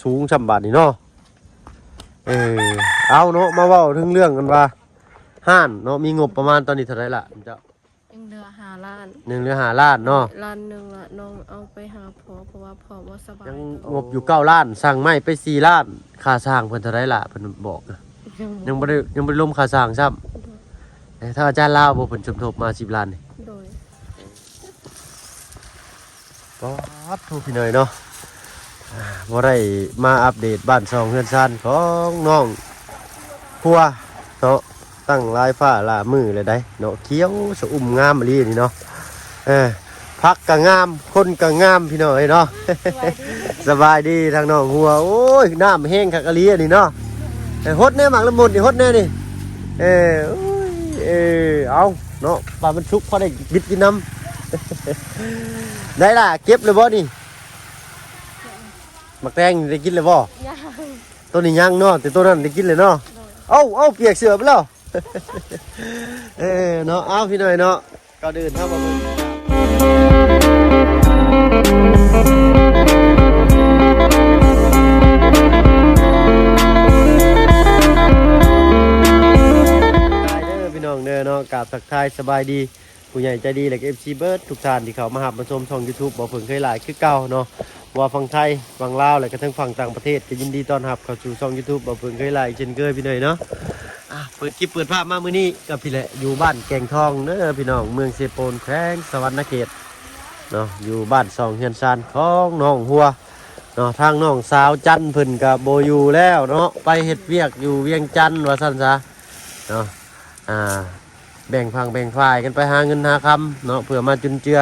สูงช่ำบาทนี่เนาะเอาเนาะมาเว้าถึงเรื่องกันว่าห้านเนาะมีงบประมาณตอนนี้เท่าไหร่ล่ะเจ้ายังเหลือ5 ล้านเหลือ5 ล้านเนาะล้านหนึ่งละน้องเอาไปหาพ่อเพราะว่าพ่อบ่สบายยังงบอยู่9 ล้านสั่งไม้ไป4 ล้านค่าสร้างเพิ่นเท่าไหร่ล่ะเพิ่นบอกนะยังบ่ได้รวมค่าสร้างซ้ำถ้าอาจารย์ลาวบ่เพิ่นสมทบมา10 ล้านนี่โดยก็ทุกพี่น้อยเนาะบ่ได้มาอัปเดตบ้านช่องเฮือนซ่านของน้องพัวเนาะตั้งลายฟ้าลามือเลยได้เนาะเขียวสะอุ่มงามอีหลีนี่เนาะพักก็งามคนก็งามพี่น้อยเนาะ สบายดีทางน้องหัวโอ้ยน้ำแห้งคักอีหลีนี่เนาะฮดแน่หมากละมุดนี่ฮดแน่นี่เอาเนาะปลามันชุกพอได้บิดกินน้ำ ได้ล่ะเก็บเลยบ่นี่หมักแตงได้กินเลยบ่ตัวนี้ยังเนาะแต่ตัวนั้นได้กินเลยเนาะเอาเปียกเสือไปแล้ว เนาะเอาพี่หน่อยเนาะก็เดินเข้ามาพี่น้องเด้อเนาะกราบทักทายสบายดีผู้ใหญ่ใจดีและก็ FC เบิร์ดทุกท่านที่เขามาหับมาชมช่อง YouTube บ่เพิ่งเคยหลายคือเก่าเนาะว่าฝั่งไทยฝั่งลาวและก็ทั้งฝั่งต่างประเทศก็ยินดีต้อนรับเข้าสู่ช่อง YouTube บ่เพิ่งเคยหลายเช่นเคยพี่หน่อยเนาะเปิดคลิปเปิดภาพมามื้อนี้กับพี่แหละอยู่บ้านแก่งทองเด้อพี่น้องเมืองเซโปนแขวงสวรรณเขตเนาะอยู่บ้าน2เฮือนซานของน้องหัวเนาะทางน้องสาวจันเพิ่นก็บ่อยู่แล้วเนาะไปเฮ็ดเวียกอยู่เวียงจันทน์ว่าซั่นซะเนาะแบ่งพังแบ่งฝ่ายกันไปหาเงินหาคำเนาะเพื่อมาจุนเจือ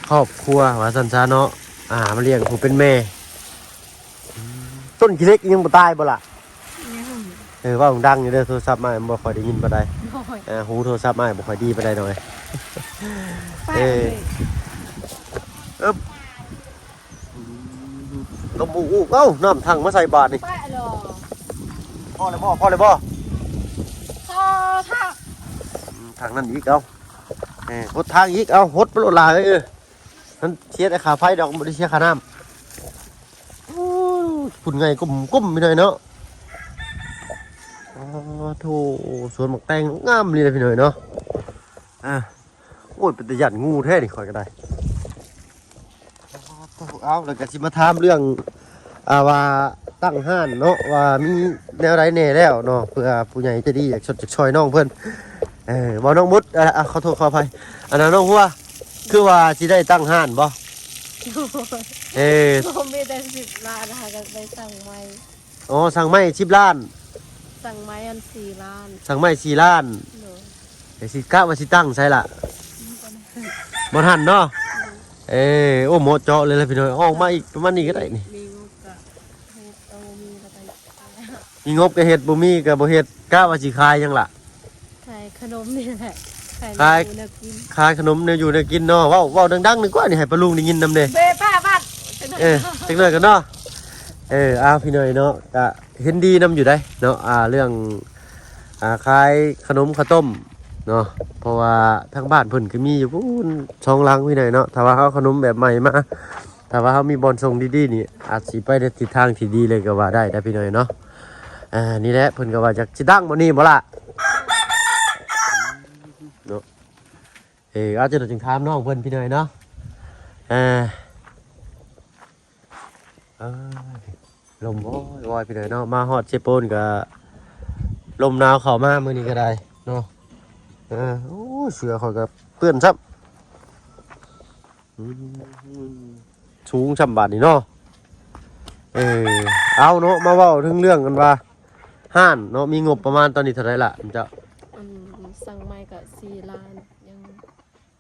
ครอบครัวว่าซั่นซะเนาะมาเลี้ยงผู้เป็นแม่ต้นขี้เล็กยังบ่ตายบ่ล่ะว่าดังอยู่เด้อโทรศัพท์มาบ่ค่อยได้ยินปานใดหูโทรศัพท์มาบ่ค่อยดีปานใดหน่อยลมอูเอ้าน้ำถังมาใส่บาตรนี่พ่อเลยบ่พ่อถังนั่นอีกเอาหดทางอีกเอาหดไปโลดลาเลยนั่นเสียแต่ขาไฟดอกบ่ได้เสียค่าน้ำฝุ่นไงก้มไปหน่อยเนาะโธ่สวนหมกแตงงามเลยพี่หน่อยเนาะโอ้ยเป็นตะยันงูแท้ดิคอยก็ได้เอาแล้วก็สิมาถามเรื่องว่าตั้งห้านเนาะว่ามีแนวไรแน่แล้วเนาะเพื่อผู้ใหญ่จะดีอยากชดจากช่วยน้องเพื่อนบ่น้องมุดขอโทษขออภัยอันนั้นน้องหัวคือว่าสิได้ตั้งห้านบ่ผมมีแต่10 ล้านนะคะก็ไปสั่งไม้สั่งไม้10 ล้านสั่งไม้อัน4 ล้านสั่งไม้4 ล้านแต่สิกะว่าสิตั้งใช่ล่ะบ่ทันเนาะโอ้หมดเจาะเลยล่ะพี่น้อยออกมาอีกประมาณนี้ก็ได้นี่มีงบก็เฮ็ดบ่มีก็บ่เฮ็ดกะว่าสิขายยังล่ะขายขนมนี่แหละขายขนมเนี่ยอยู่เนี่ยกินเนาะว้าวดังๆนึกว่านี่ให้ปลาลุงได้ยินนำเด้ป้าบ้านจังเลยกันเนาะพี่น้อยเนาะก็เห็นดีนำอยู่ได้เนาะเรื่องขายขนมข้าวต้มเนาะเพราะว่าทางบ้านเพิ่นก็มีอยู่พุ่น2 ลังพี่น้อยเนาะถ้าว่าเฮาขนมแบบใหม่มาถ้าว่าเฮามีบอนส่งดีๆนี่อาจสิไปในทิศทางที่ดีเลยก็ว่าได้พี่น้อยเนาะนี่แหละเพิ่นก็ว่าจะสิตั้งบ่นี่บ่ล่ะเนาะอาจจะจึงถามน้องเพิ่นพี่น้อยเนาะลมวอยพี่น้อยเนาะมาฮอดเซโปนก็ลมหนาวเข้ามามื้อนี้ก็ได้เนาะโอ้เสือข่อยก็เปื้อนซับสูงช่ำบาทนี่เนาะเอาเนาะมาเว้าถึงเรื่องกันว่าห้านเนาะมีงบประมาณตอนนี้เท่าไหร่ล่ะเจ้าสั่งไม้ก็4 ล้านยั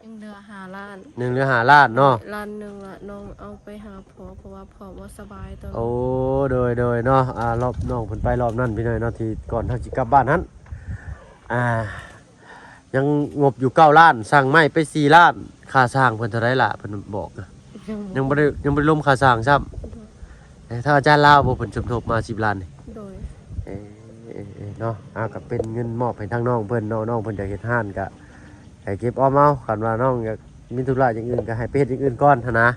งเหลือ5 ล้านเหลือ5 ล้านเนาะล้านหนึ่งละน้องเอาไปหาพ่อเพราะว่าพ่อบ่สบายตอนโอ้โดยเนาะรอบน้องเพิ่นไปรอบนั้นพี่น้อยเนาะที่ก่อนทางสิกลับบ้านนั้นยังงบอยู่9 ล้านสั่งไม้ไป4 ล้านค่าสร้างเพิ่นเท่าไหร่ล่ะเพิ่นบอกยังบ่ได้รวมค่าสร้างซ้ำถ้าอาจารย์ลาวบ่เพิ่นสมทบมา10 ล้านนี่โดยเนาะก็เป็นเงินมอบให้ทางน้องเพิ่นน้องเพิ่นจะเฮ็ดห้านก็ให้เก็บออมเอาคันว่าน้องอยากมีธุระอย่างอื่นก็ให้ไปเฮ็ดอย่างอื่นก่อนนะ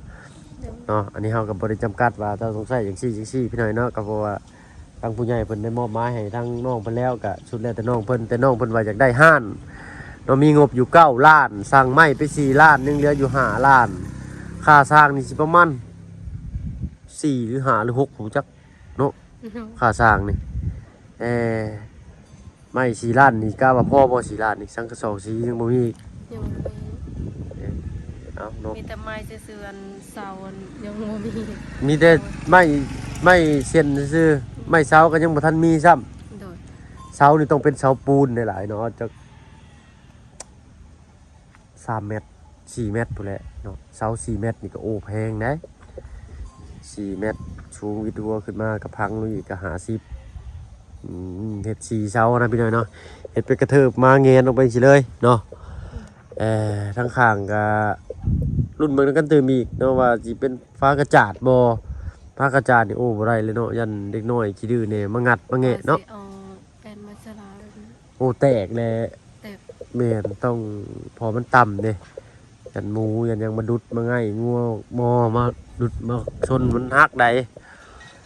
เนาะอันนี้เฮาก็บ่ได้จำกัดว่าเจ้าต้องใช้จังซี่พี่น้อยเนาะก็เพราะว่าทางผู้ใหญ่เพิ่นได้มอบหมายให้ทางน้องเพิ่นแล้วก็สุดแล้วแต่น้องเพิ่นแต่น้องเพิ่นว่าอยากได้ห้านเนาะมีงบอยู่9 ล้านสั่งไม้ไป4 ล้านยังเหลืออยู่5 ล้านค่าสร้างนี่สิประมาณ4หรือ5หรือ6ผมจักเนาะค่าสร้างนี่ไม่4 ล้านนี่กะว่าพอบ่4 ล้านนี่สังกะสอสียังบ่มีอีก ยังบ่มี เอาเนาะ มีแต่ไม้ซื่อๆอันเสาอันยังบ่มี มีแต่ไม่เส้นซื่อๆไม่เสาก็ยังบ่ทันมีซ้ำ โดย เสานี่ต้องเป็นเสาปูนหลายๆเนาะจะ3 เมตร4 เมตรพุ่นแหละเนาะเสา4 เมตรนี่ก็โอ้แพงนะ4 เมตรสูงวิดหัวขึ้นมาก็พังลงอีกก็50เฮ็ด4 เสานะพี่น้อยเนาะเฮ็ดเป็นกระเทิบมาเงนลงไปสิเลยเนาะทั้งข้างก็รุ่นเบิ่งกันตื่มอีกเนาะว่าสิเป็นฟ้ากระจาดบ่ฟ้ากระจาดนี่โอ้บ่ได้เลยเนาะยันเด็กน้อยขี้ดื้อแน่มางัดมาแงะเนาะ เอาแอนมาสลาแบบนี้ โอ้แตกแหละ แต่ แม่นต้องพอมันต่ำเด้ยันหมูยันยังมาดุดมาง่ายงัวมอมาดุดมาชนมันหักใด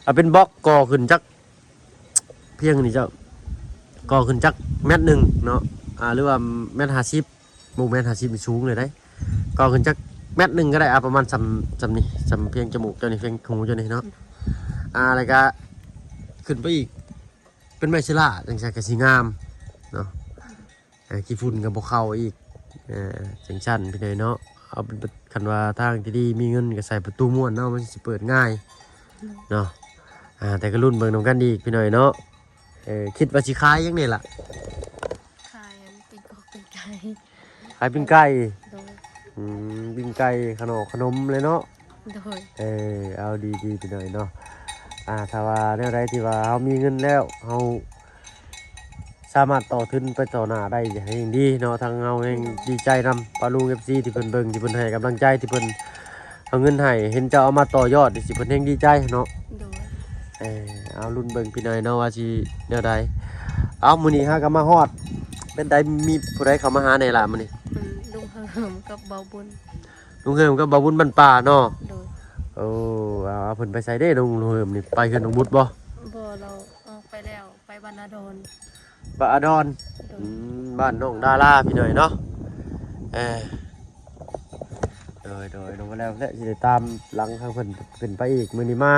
เอาเป็นบล็อกก่อขึ้นจักเพียงนี่เจ้าก่อขึ้นจัก1 เมตรเนาะหรือว่า1.50 เมตรหมู่1.50 มันสูงเลยได้ก่อขึ้นจัก1 เมตรก็ได้ประมาณซำนี่ซำเพียงจมูกเจ้านี่เพียงหูเจ้านี่เนาะแล้วก็ขึ้นไปอีกเป็นไม้ชลาจังซั่นก็สิงามเนาะขี้ฝุ่นก็บ่เข้าอีกจังซั่นพี่น้อยเนาะเอาเป็นคันว่าทางที่ดีมีเงินก็ใส่ประตูม้วนเนาะมันสิเปิดง่ายเนาะแต่ก็รุ่นเบิ่งนำกันอีกพี่น้อยเนาะคิดว่าสิขายจังได๋ล่ะ ขายอันปิ้งกอกปิ้งไก่ ขายปิ้งไก่ โดย ปิ้งไก่ขนมเลยเนาะ โดย เอาดีๆพี่น้อยเนาะถ้าว่าแนวใดที่ว่าเฮามีเงินแล้วเฮาสามารถต่อทุนไปต่อหน้าได้อย่างดีเนาะทางเฮาเองดีใจนำปาลุง FC ที่เพิ่นเบิ่งที่เพิ่นให้กำลังใจที่เพิ่นเอาเงินให้เห็นเจ้าเอามาต่อยอดสิเพิ่นเฮงดีใจเนาะ โดย เอารุ่นเบิ่งพี่น้อยเนาะว่าสิแนวใดเอามื้อนี้ฮะก็มาฮอดเป็นใดมีผู้ใดเข้ามาหาในล่ะมื้อนี้ ลุงเฮิมกับเบาบุญ ลุงเฮิมก็บ่าวบุญบ้านป่าเนาะ โดย โอ้เอาเพิ่นไปใส่เด้ลุงเฮิมนี่ไปเฮือนน้องบุตรบ่ บ่เราออกไปแล้วไปบรรณาดอน บ้านอดอน โดย บ้านน้องดาราพี่น้อยเนาะโดยลงมาแล้วและสิได้ตามหลังทางเพิ่นขึ้นไปอีกมื้อนี้มา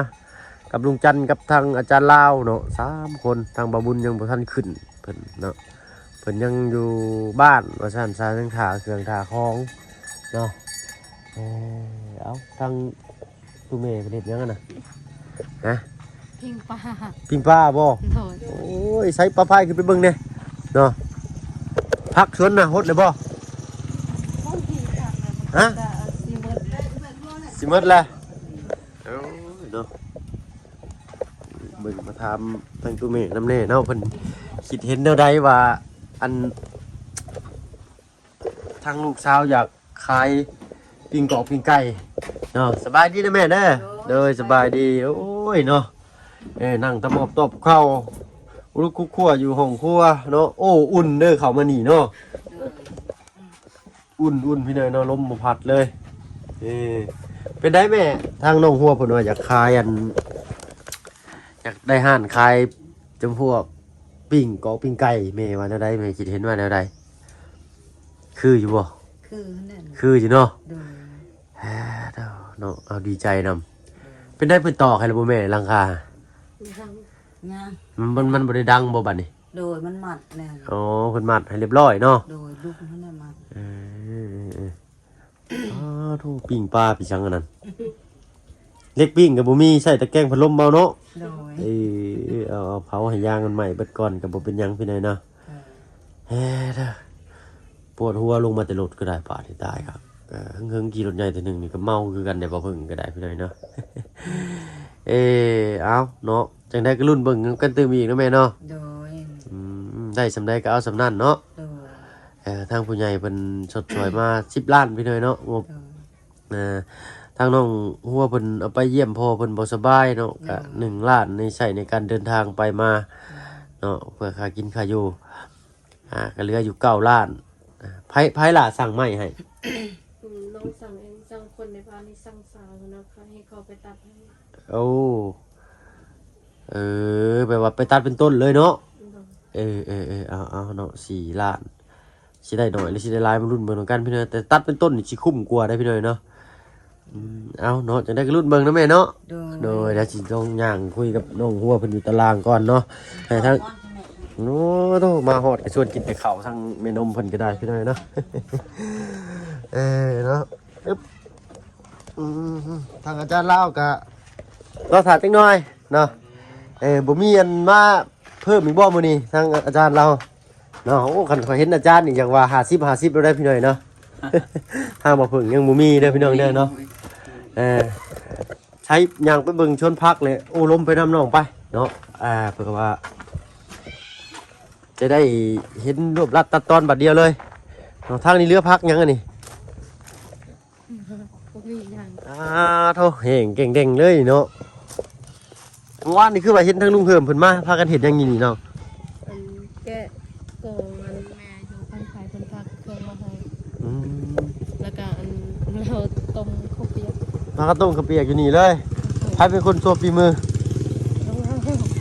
กับลุงจันทร์กับทางอาจารย์ลาวเนาะ3 คนทางบ่าวบุญยังบ่ทันขึ้นเพิ่นเนาะเพิ่นยังอยู่บ้านว่าซั่นซายังถ่าเครื่องถ่าของเนาะเอาทางตู้แม่เพิ่นเฮ็ดหยังกันน่ะฮะ พิงปลา ปิ้งปลาบ่ โดย โอ้ยใส่ปลาพายขึ้นไปเบิ่งเนี่ยเนาะพักสวนน่ะฮดเลยบ่ฮะสิหมดแล้วเอ้าเนาะเบิ่งมาถามทางตู้แม่นำแน่เนาะเพิ่นคิดเห็นแนวใดว่าอันทางลูกสาวอยากขายปิ้งกอกปิ้งไก่เนาะสบายดีนะแม่เด้อเด้อสบายดีโอ้ยเนาะนั่งตะหมอบตบเข้าลูกคั่วอยู่ห้องครัวเนาะโอ้อุ่นเด้อเข้ามานี่เนาะอุ่นพี่เนยเนาะลมบ่พัดเลยเป็นได้แม่ทางน้องหัวเพิ่นว่าอยากขายอันอยากได้ห้านขายจำพวกปิ้งกอกปิ้งไก่แม่ว่าแนวใดแม่คิดเห็นว่าแนวใดคืออยู่บ่ คือนั่น คืออยู่เนาะ โดย เนาะเอาดีใจนำเป็นได้เพิ่นต่อใครล่ะบ่แม่ราคา งาม มันบ่ได้ดังบ่บัดนี้ โดยมันหมัดแน่ อ๋อเพิ่นมัดให้เรียบร้อยเนาะ โดยลูกมันน่ะมัด โธ่ปิ้งปลาพี่ชังอันนั้นเล็กปิ้งก็บ่มีใช้ตะแกรงพัดลมเมาเนาะ โดย เอาเผาให้ย่างมันใหม่เบิดก่อนก็บ่เป็นหยังพี่น้อยเนาะเด้อปวดหัวลงมาแต่รถก็ได้ป่าที่ตายครับเฮิงๆขี่รถใหญ่แต่หนึงนี่ก็เมาคือกันได้บ่เพิ่งก็ได้พี่น้อยเนาะ เอาเนาะจังได๋ก็รุ่นเบิ่งกันตื่มอีกเนาะแม่เนาะ โดย ได้สำใดก็เอาสำนั้นเนาะ โดย ทางผู้ใหญ่เพิ่นชดช่วยมา10 ล้านพี่น้อยเนาะงบ โดย ทางน้องหัวเพิ่นเอาไปเยี่ยมพ่อเพิ่นบ่สบายเนาะก็1 ล้านในใช้ในการเดินทางไปมาเนาะเพื่อค่ากินค่าอยู่ก็เหลืออยู่9 ล้านไผล่ะสั่งไม้ให้ น้องสั่งเองสั่งคนในบ้านนี่สั่งสาวนะคะให้ เขาไปตัดให้ โอ้แปลว่าไปตัดเป็นต้นเลยเนาะ โดย เอาเนาะ4 ล้านสิได้หน่อยหรือสิได้หลายมันรุ่นเบิ่งนำกันพี่น้อยแต่ตัดเป็นต้นนี่สิคุ้มกว่าได้พี่น้อยเนาะเอาเนาะจังได้ก็รุ่นเบิ่งนะแม่เนาะโดยเดี๋ยวสิต้องย่างคุยกับน้องหัวเพิ่นอยู่ตารางก่อนเนาะให้ทั้งโน้ต้องมาฮอดก็ชวนกินแต่ข้าวทั้งแม่นมเพิ่นก็ได้พี่น้อยเนาะ เนาะอึ๊บทางอาจารย์ลาวก็รอถามจักหน่อยเนาะบ่มีอันมาเพิ่มอีกบ่มื้อนี้ทางอาจารย์เราเนาะโอ้คันเขาเห็นอาจารย์นี่อย่างว่า50แล้วได้พี่น้อยเนาะ ทางบ่เพิ่งยังบ่มีเด้อพี่น้องเด้อเนาะใช้ยางไปเบิ่งชนพักเลยโอ้ลมไปน้ำน้องไปเนาะเพื่อว่าจะได้เห็นรวบรัดตัดตอนบัดเดียวเลยเนาะทางนี้เรือพักยังอันนี้ พวกนี้อย่าง โธ่เห่งเก่งเด้งเลยเนาะเมื่อวานนี่คือว่าเห็นทั้งลุงเพิ่มเพิ่นมาพากันเห็นอย่างนี้นี่เนาะ อันแกะกองอันแม่อยู่ข้างขายคนพักเครื่องมาให้แล้วก็อันเราต้มข้าวเปียก พากันต้มข้าวเปียกอยู่นี่เลยใครเป็นคนโชว์ฝีมือ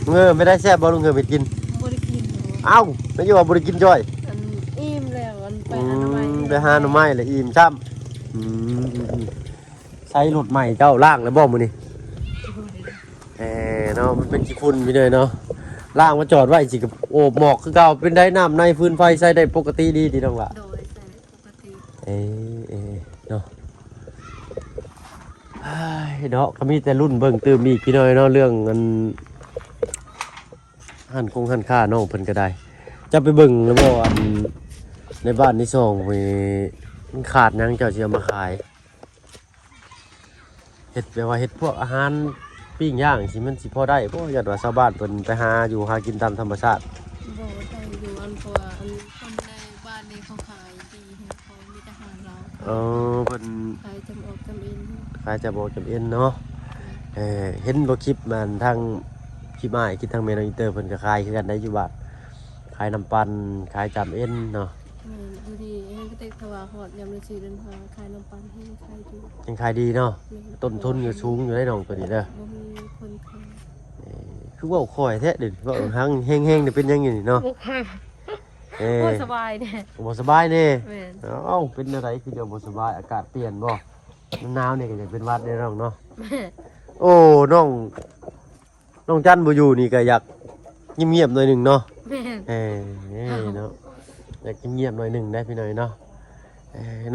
แล้วเรา ไม่ได้แซ่บบ่ลุงเพิ่มไปกิน บ่ได้กิน เอ้าไม่ใช่ว่าบ่ได้กินจ้อย อันอิ่มแล้วอันไปอนามัย ไปหาหน่อไม้เลยอิ่มจ้ำใช้รถใหม่เจ้าล่างแล้วบ่มื้อนี้เนาะมันเป็นขี้ฝุ่นพี่เลยเนาะล่างมาจอดไว้สิกับโอบหมอกคือเก่าเป็นได้น้ำในฟืนไฟใช้ได้ปกติดีน้องล่ะ โดยใส่ปกติ เนาะเนาะก็มีแต่รุ่นเบิ่งตื่มอีกพี่น้อยเนาะเรื่องเงินหันค่าน้องเพิ่นก็ได้จะไปเบิ่งแล้วบ่อันในบ้านที่สองมันขาดหยังเจ้าสิเอามาขายเฮ็ดแบบว่าเฮ็ดพวกอาหารปิ้งย่างสิมันสิพอได้บ่ญาติว่าชาวบ้านเพิ่นไปหาอยู่หากินตามธรรมชาติ บ่ได้อยู่อันเพราะว่าอันคนในบ้านนี้เขาขายดีเขามีแต่อาหารเรา เพิ่น ขายจำออกจำเอง ขายจะบ่จำเป็นเนาะเห็นบ่คลิปมันทางคลิปอ้ายคิดทางเมนอินเตอร์เพิ่นก็ขายคือกันได้อยู่บ้านขายน้ำปั่นขายจำเอ็นเนาะ ดูดีให้ก็เต็กทว่าหอดยำฤาษีเดินพาขายน้ำปันให้ขายดี ยังขายดีเนาะต้นทุนก็สูงอยู่ได้น้องตัวนี้เด้อ บ่มีคนขาย คือเว้าค่อยแท้เด้อเว้าหังแห้งๆนี่เป็นหยังอยู่นี่เนาะ โอ้สบายแน่ บ่สบายแน่ แม่น เอ้าเป็นอะไรคือจะบ่สบายอากาศเปลี่ยนบ่หนาวนี่ก็จะเป็นหวัดได้น้องเนาะ แม่ โอ้น้องจันบ่อยู่นี่ก็อยากเงียบๆหน่อยหนึงเนาะ แม่น เนาะอยากเงียบๆหน่อยหนึงได้พี่หน่อยเนาะ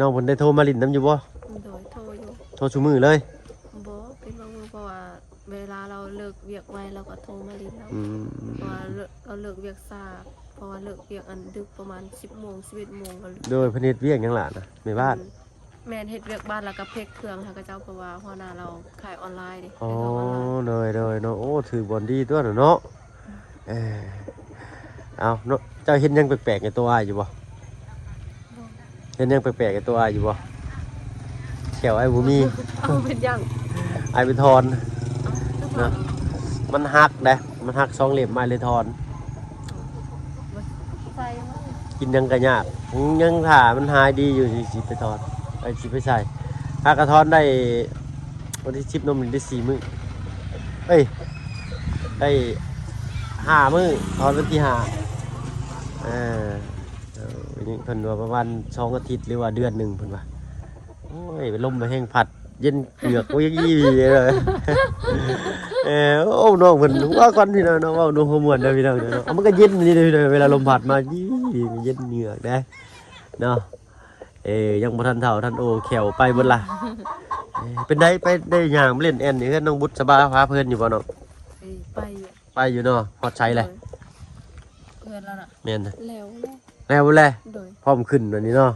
น้องเพิ่นได้โทรมาลิ้นน้ำอยู่บ่ โดยโทรอยู่ โทรซุมื้อเลย บ่เป็นบางมื้อเพราะว่าเวลาเราเลิกเวียกไวเราก็โทรมาเลินแล้วเพราะว่าเราเลิกเวียกช้าเพราะว่าเลิกเวียกอันดึกประมาณ 10 โมง 11 โมงก็ โดยเพนเฮ็ดเวียกหยังล่ะนะในบ้าน แม่นเฮ็ดเวียกบ้านแล้วก็เพกเครื่องค่ะก็เจ้าเพราะว่าหัวหน้าเราขายออนไลน์ดิ อ๋อ ขายของออนไลน์ เลยเนาะโอ้ถือบอลดีตัวเนาะเอาเนาะเจ้าเห็นหยังแปลกๆในตัวอ้ายอยู่บ่เห็นหยังแปลกๆในตัวอ้ายอยู่บ่แขวไอ้บ่มี เอาเป็นยัง อ้ายเป็นทอนเนาะมันหักเด้มันหัก2เล่มไม้เลยทอน ใส่มา กินยังก็ยากยังถ่ามันหายดีอยู่สิไปทอนไปสิไปใส่ถ้ากระทอนได้วันที่10นมได้4มื้อเอ้ยได้5มื้อทอนวันที่5นี่เพิ่นว่าประมาณ2อาทิตย์หรือว่าเดือนหนึงเพิ่นว่าโอ้ยไปลมมาแห้งผัดเย็นเกือกโอ้ยยี่เลยโอ้น้องเพิ่นว่าก่อนพี่น้องเว้าดูฮอร์โมนเด้อพี่น้องเนาะมันก็เย็นนี่เด้อเวลาลมพัดมายี่มันเย็นเหงือกได้เนาะยังบ่ทันเฒ่าทันโอแขวไปเบิดล่ะเป็นได้ไปได้ย่างเล่นแอนนี่เฮือนน้องบุษบาพาเพิ่นอยู่บ่เนาะ ไป ไปอยู่เนาะฮอดใช้เลย เพื่อนแล้วน่ะ แม่น แล้ว แล้วบ่แล โดย พร้อมขึ้นวันนี้เนาะ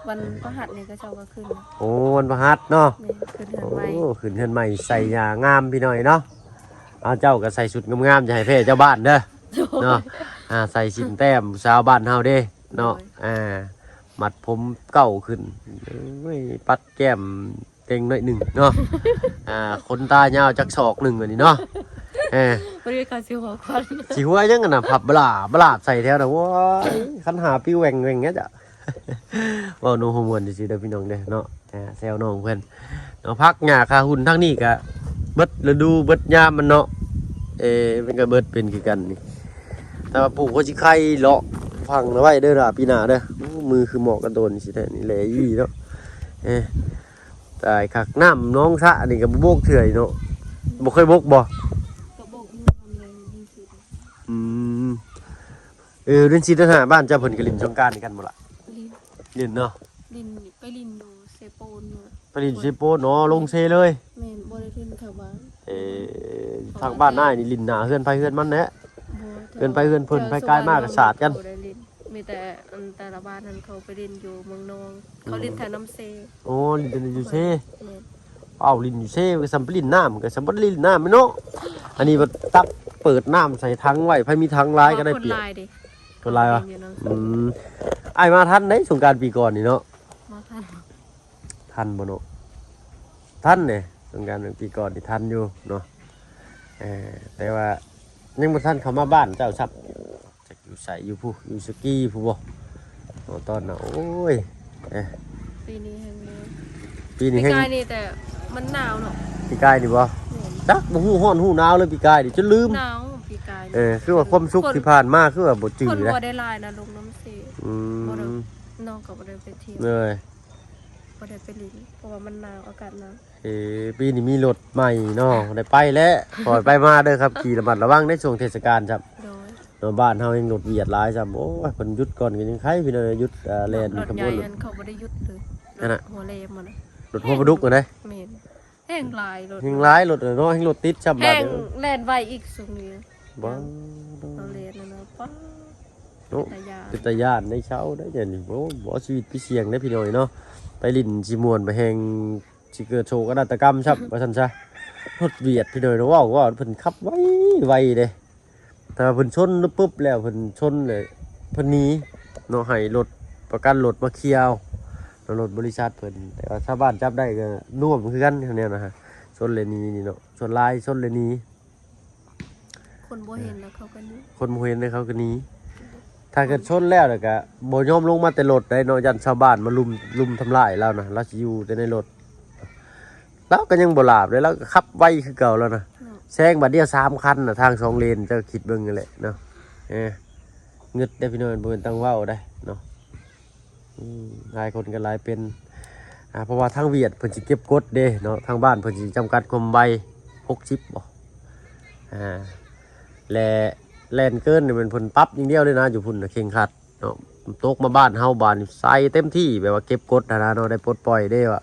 เหมือนวันพฤหัสเนี่ยก็เจ้าก็ขึ้น โอ้วันพฤหัสเนาะ แม่ขึ้นเดือน โอ้ ใหม่ ขึ้นเฮือนใหม่ใส่หญ้างามพี่หน่อยเนาะเอาเจ้าก็ใส่ชุดงามๆจะให้เพ่เจ้าบ้านเด้อเนาะใส่ชิ้นแต้มชาวบ้านเฮาเด้เนาะมัดผมเก้าขึ้นปัดแก้มเต็งหน่อยหนึ่งเนาะขนตายาวจักศอกหนึ่งวันนี้เนาะบริการสิหัวควัน สิหัวยังกันน่ะผับบลาใส่แถวน่ะว้ายคันหาปิ้วแหว่งเงี้ยจ้ะว่าโนโฮมวนสิเด้อพี่น้องเด้อเนาะแซวน้องเพิ่น เนาะพักหญ้าคาหุ่นทั้งนี้ก็เบิดฤดูเบิดยามมันเนาะมันก็เบิดเป็นคือกันนี่แต่ว่าปลูกก็สิไข่เลาะฟังเอาไว้เด้อล่ะปีหน้าเด้อมือคือหมอกกันโดนสิแท้นี่แหละยี่เนาะตายคักน้ำน้องสะนี่ก็บ่บกเถื่อยเนาะบ่เคยบกบ่ ก็บอกอยู่ทำเลยยิ่งสิ เดือนสิงหาบ้านเจ้าเพิ่นก็เล่นสงกรานต์กันบ่ล่ะ ลิน เล่นเนาะ ลินไปลินอยู่เซโปนอยู่ ไปเล่นเซโปเนาะลงเซเลย แม่นบ่ได้ลินแถวบ้าน ทางบ้านนายนี่ลินหน้าเฮือนไผเฮือนมันแหละ เกินไปเกินเพิ่นไปไกลมากก็สาดกัน บ่ได้ลินมีแต่อันแต่ละบ้านนั้นเขาไปลินอยู่เมืองนองเขาลินแถวน้ำเซ โอ้ลินอยู่เซ แม่น เอาลินอยู่เซก็สำปลินน้ำก็สำบ่ลินน้ำแม่เนาะอันนี้บ่ตักเปิดน้ำใส่ถังไว้ไผมีถังหลายก็ได้เปรียบ คนลายดิ คนลายวะ อยู่เนาะ อ้ายมาทันได้สงกรานต์ปีก่อนนี่เนาะ มาทัน ทันบ่เนาะทันเด้สงกรานต์ปีก่อนนี่ทันอยู่เนาะแต่ว่ายังบ่ทันเข้ามาบ้านเจ้าซับจักอยู่ไสอยู่ผู้อยู่สกีผู้บ่ตอนน่ะโอ้ย ปีนี้แฮงเลย ปีนี้ ปี แฮง กายนี่แต่มันหนาวเนาะ ปีกายนี่บ่ แม่น จักบ่ฮู้ฮ้อนฮู้หนาวเลยปีกายนี่จนลืม หนาวปีกาย คือว่าความสุขที่ผ่านมาคือว่าบ่จืด คน เลย บ่ได้ลายนะลงน้ำเซ อื บ่ได้ ม น้องก็บ่ได้ไปเที่ยว เลย บ่ได้ไปลินเพราะว่ามันหนาวอากาศหนาว ปีนี้มีรถใหม่เนาะได้ไปแล้วปล่อยไปมาเด้อครับขี่ระมัดระวังในช่วงเทศกาลครับ โดย เนาะบ้านเฮาเองรถเวียดหลายครับโอ้ยเพิ่นหยุดก่อนก็ยังไผพี่น้องหยุดแล่น รถ ขบ ให ว ญ่ น อันเขาบ่ได้หยุดเลย นั่นน่ะ หัวเลมมันน่ะ รถหัวประดุกกันได้ แม่นแห้งหลายรถ ยังหลายรถเนาะยังรถติดครับบ้า แห้ น ง เด้อ แล่นไวอีกสุงนี้ บ่ เราเรียนนะป้า เนาะ ตายา เป็นตาญาติในเช้าได้เดี๋ยวนี้บ่ชีวิตพี่เสียงได้พี่น้อยเนาะไปลิ้นสิม่วนไปแฮงสิเกิดโชคนาฏกรรมครับว่าซั่นซะรถเวียดพี่น้อยเนาะว่าเพิ่นขับไวเด้แต่ว่าเพิ่นชนปุ๊บแล้วเพิ่นชนเลยเพิ่นหนีเนาะให้รถประกันรถมาเคลียร์เอารถบริษัทเพิ่นแต่ว่าชาวบ้านจับได้ก็น่วมคือกันแนวนะฮะชนเลยหนี้นี่เนาะชนลายชนเลยหนี้ คนบ่เห็นแล้วเขาก็นี่ คนบ่เห็นเลยเขาก็หนีถ้าเกิดชนแล้วก็บ่ยอมลงมาแต่รถได้เนาะยันชาวบ้านมาลุมทำลายเรานะเราสิอยู่แต่ในรถแล้วก็ยังบ่หลาบเลยแล้วก็ขับไวคือเก่าแล้วนะแซงบัดเดียว3คันน่ะทาง2เลนเจ้าคิดเบิ่งนั่นแหละเนาะเงึดได้พี่น้อยบ่เป็นตังเว้าได้เนาะหลายคนก็หลายเป็นเพราะว่าทางเวียดเพิ่นสิเก็บกฎเด้เนาะทางบ้านเพิ่นสิจำกัดความไว60บ่และแล่นเกินนี่เป็นผลปรั๊บอย่างเดียวเลยนะอยู่พุ่นน่ะเข่งขัดเนาะตกมาบ้านเฮาบ้านใส่เต็มที่แบบว่าเก็บกดนะเนาะได้ปลดปล่อยได้ว่ะ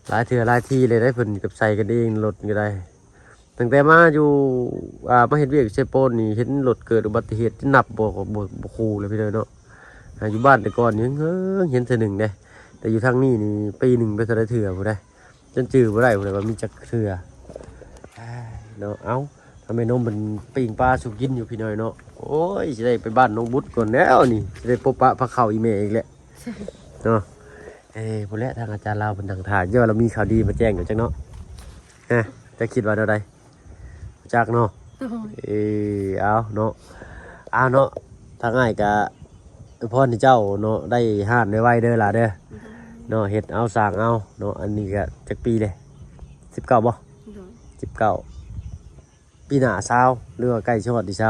หลายเถื่อหลายที่เลยได้เพิ่นกับใส่กันเองรถก็ได้ตั้งแต่มาอยู่มาเห็นเวียกเชโปนนี่เห็นรถเกิดอุบัติเหตุที่นับบ่คูเลยพี่เนาะอยู่บ้านแต่ก่อนยังเห็นเทื่อหนึ่งเด้แต่อยู่ทางนี้นี่ปีหนึ่งไปเท่าไรเถื่อบ่ได้จนจื้อบ่ได้บ่ได้ว่ามีจักเถื่อเนาะเอ้าทำไมน้องมันปิ่งปลาสุกินอยู่พี่น้อยเนาะโอ้ยจะได้ไปบ้านน้องบุตรก่อนแล้วนี่จะได้พบปะพระเขาอีเมอีกแหละเนาะพอแล้วทางอาจารย์เราเป็นทางถ่ายเยอะเรามีข่าวดีมาแจ้งอยู่จังเนาะจะคิดว่าเท่าไรจากเนาะเอาเนาะทางง่ายกะพ่อที่เจ้าเนาะได้ห้านได้ไวเด้อล่ะเด้อเนาะเฮ็ดเอาสร้างเอาเนาะอันนี้ก็จักปีเลย19บ่19ปีหน้า20หรือว่าใกล้ชอดที่20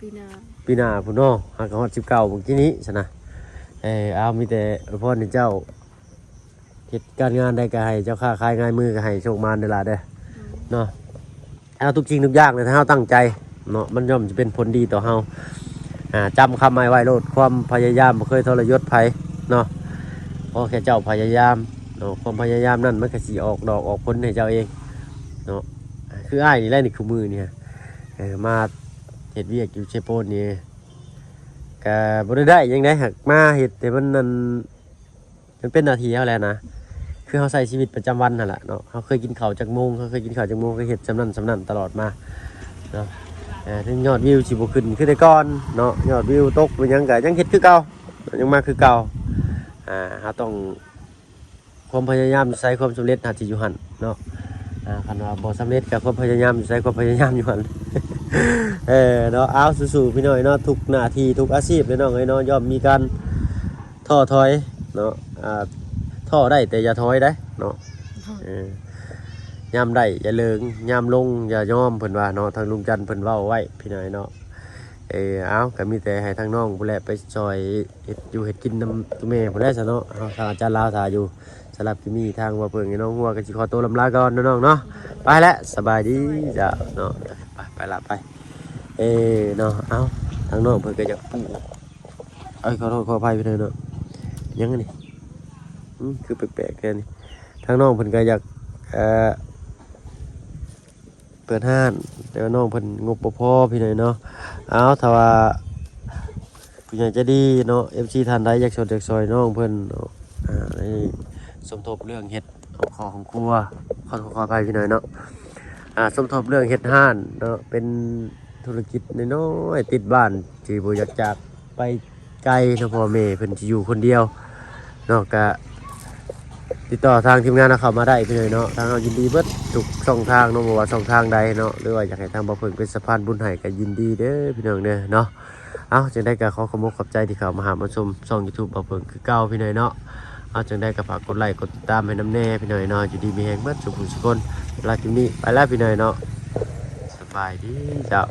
ปีนา ปีหน้าพุ่นเนาะหากฮอด19เมื่อกี้นี้ซะนะเอามีแต่พ่อที่เจ้าเฮ็ดการงานได้ก็ให้เจ้าค้าขายง่ายมือก็ให้โชคมานเด้อล่ะเด้อเนาะเอาทุกจริงทุกอย่างเลยถ้าเฮาตั้งใจเนาะมันย่อมจะเป็นผลดีต่อเฮาจำคำหมายไว้โลดความพยายามบ่เคยทรยศไผเนาะพอแค่เจ้าพยายามเนาะความพยายามนั่นมันก็สิออกดอกออกผลให้เจ้าเองเนาะคืออ้ายนี่แหละนี่คือมือเนี่ยมาเฮ็ดเวียกอยู่เชโปนนี่ก็บ่ได้ยังได้หักมาเฮ็ดแต่มันนั่นมันเป็นหน้าที่เฮาแล้วนะคือเฮาใช้ชีวิตประจำวันนั่นแหละเนาะเฮาเคยกินข้าวจักโมงก็เฮ็ดสำนั้นตลอดมาเนาะถึงยอดวิวสิบ่ขึ้นคือแต่ก่อนเนาะยอดวิวตกเป็นหยังก็ยังเฮ็ดคือเก่ายังมาคือเก่าเฮาต้องความพยายามใช้ความสำเร็จหาที่อยู่หั่นเนาะคันว่าบ่สำเร็จก็ความพยายามใช้ความพยายามอยู่หั่น เนาะเอาสู้ๆพี่น้อยเนาะทุกหน้าที่ทุกอาชีพเลยเนาะไอ้เนาะย่อมมีการท้อถอยเนาะ ท้อได้แต่อย่าถอยได้เนาะยามได้อย่าเลิงยามลงอย่ายอมเพิ่นว่าเนาะทางลุงจันทร์เพิ่นเว้าไว้พี่น้อยเนาะเอาก็มีแต่ให้ทางน้องผู้แลไปซอยเฮ็ดอยู่เฮ็ดกินนำตัวแม่ผู้แลซะเนาะทางอาจารย์ลาวถ่าอยู่สำหรับที่มีทางว่าเพิ่นน้องหัวก็สิขอตัวลำลาก่อนน้องเนาะไปแล้วสบายดีจ้ะเนาะไปละไปเนาะเอาทางน้องเพิ่นก็อยากปลูกขอโทษขออภัยพี่น้อยเนาะยังไงนี่คือแปลกๆแค่นี้ทางน้องเพิ่นก็อยากเปิดห้านแต่ว่าน้องเพิ่นงบบ่พอพี่น้อยเนาะเอาถ้าว่าผู้ใหญ่ใจะดีเนาะ FC ท่านใดอยากช่วยอยากซอยน้องเพิ่นเนาะให้สมทบเรื่องเฮ็ดของครัวขออภัยพี่น้อยเนาะสมทบเรื่องเฮ็ดห้านเนาะเป็นธุรกิจน้อยๆติดบ้านที่บ่อยากจากไปไกลเนาะพ่อแม่เพิ่นสิอยู่คนเดียวเนาะก็ติดต่อทางทีมงานเข้ามาได้พี่น้อยเนาะทางเรายินดีเบิดทุกช่องทางเนาะบ่ว่าช่องทางใดเนาะหรือว่าอยากให้ทางบ่เพิ่นเป็นสะพานบุญให้ก็ยินดีเด้อพี่น้องเด้อเนาะเอาจังได้ก็ขอขอบคุณขอบใจที่เข้ามาหามาชมช่อง YouTube บ่เพิ่นคือเก่าพี่น้อยเนาะเอาจังได้ก็ฝากกดไลค์กดติดตามให้นำแน่พี่น้อยเนาะอยู่ดีมีแฮงเบิดสุขสุขคนเวลาคลิปนี้ไปแล้วพี่น้อยเนาะสบายดีเจ้า